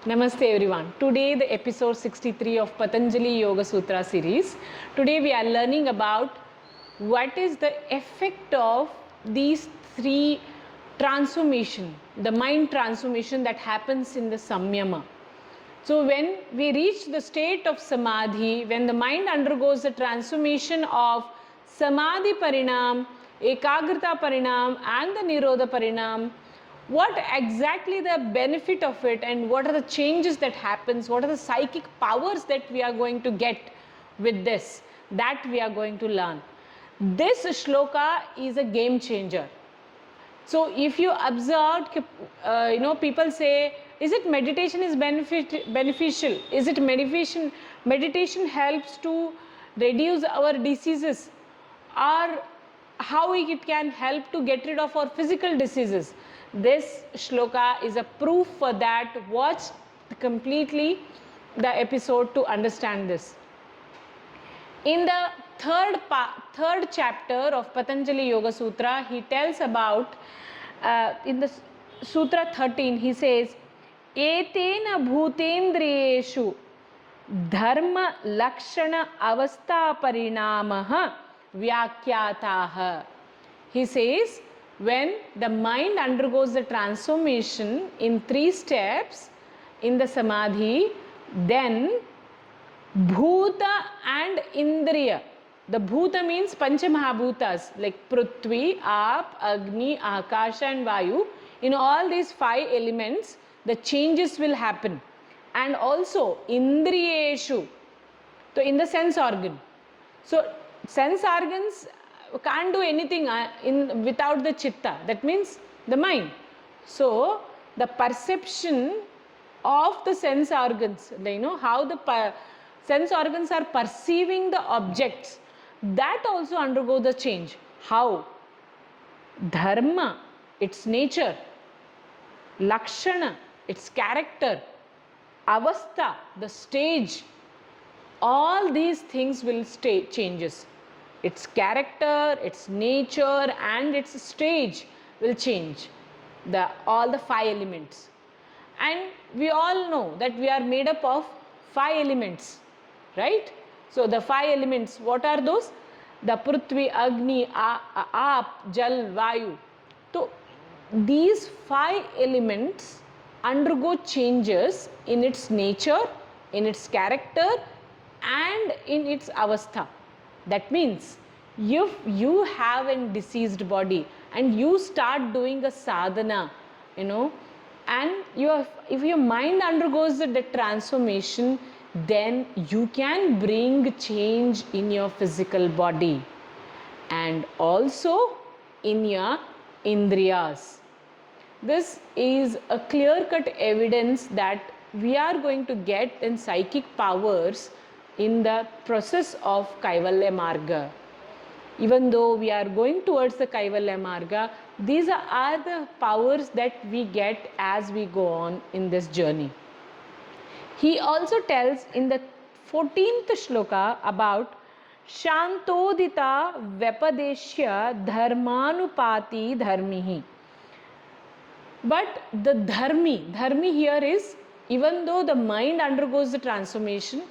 Namaste everyone. Today the episode 63 of Patanjali Yoga Sutra series. Today we are learning about what is the effect of these three transformation, the mind transformation that happens in the samyama. So when we reach the state of samadhi, when the mind undergoes the transformation of samadhi parinam, ekagrata parinam and the nirodha parinam, what exactly the benefit of it and what are the changes that happens, what are the psychic powers that we are going to get with this, that we are going to learn. This shloka is a game changer. So if you observed, people say, is it meditation is beneficial? Is it meditation helps to reduce our diseases, or how it can help to get rid of our physical diseases? This shloka is a proof for that. Watch completely the episode to understand this. In the third chapter of Patanjali Yoga Sutra, he tells about, in the Sutra 13, he says, Etena bhutendriyeshu dharma lakshana avastha parinamaha vyakyataha. He says, when the mind undergoes the transformation in 3 steps in the samadhi, then Bhuta and Indriya. The Bhuta means Pancha Mahabhutas like Prithvi, Aap, Agni, Akasha and Vayu. In all these 5 elements, the changes will happen. And also Indriyeshu, so in the sense organ. So sense organs can't do anything without the chitta. That means the mind. So the perception of the sense organs, how the sense organs are perceiving the objects, that also undergo the change. How? Dharma, its nature. Lakshana, its character. Avastha, the stage. All these things will changes. Its character, its nature and its stage will change. All the 5 elements. And we all know that we are made up of 5 elements, right? So the 5 elements, what are those? The Prithvi, Agni, Aap, Jal, Vayu. So these 5 elements undergo changes in its nature, in its character and in its avastha. That means if you have a diseased body and you start doing a sadhana, and if your mind undergoes the transformation, then you can bring change in your physical body and also in your indriyas. This is a clear-cut evidence that we are going to get in psychic powers in the process of Kaivalya Marga. Even though we are going towards the Kaivalya Marga, these are the powers that we get as we go on in this journey. He also tells in the 14th shloka about Shantodita Vepadeshya Dharmanupati Dharmihi. But the dharmi here is, even though the mind undergoes the transformation,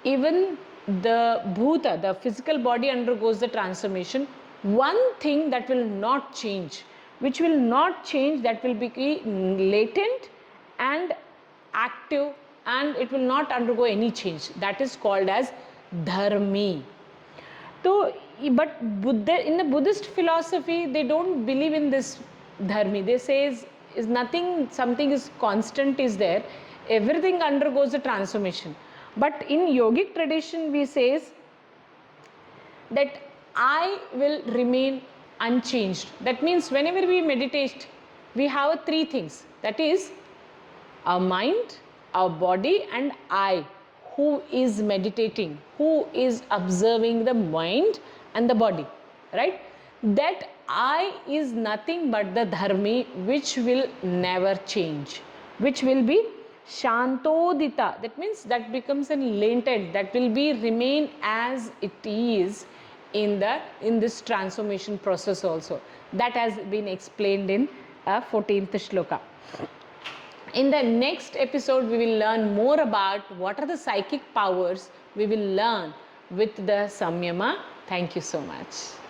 even the bhuta, the physical body undergoes the transformation, one thing that will not change, that will be latent and active, and it will not undergo any change. That is called as dharmi. So, but in the Buddhist philosophy, they don't believe in this dharmi. They say is nothing, something is constant is there. Everything undergoes a transformation. But in yogic tradition, we says that I will remain unchanged. That means whenever we meditate, we have 3 things. That is our mind, our body and I, who is meditating, who is observing the mind and the body, right? That I is nothing but the dharmi which will never change, which will be Shantodita. That means that becomes a latent, that will be remain as it is in this transformation process also. That has been explained in 14th shloka. In the next episode, we will learn more about what are the psychic powers we will learn with the Samyama. Thank you so much.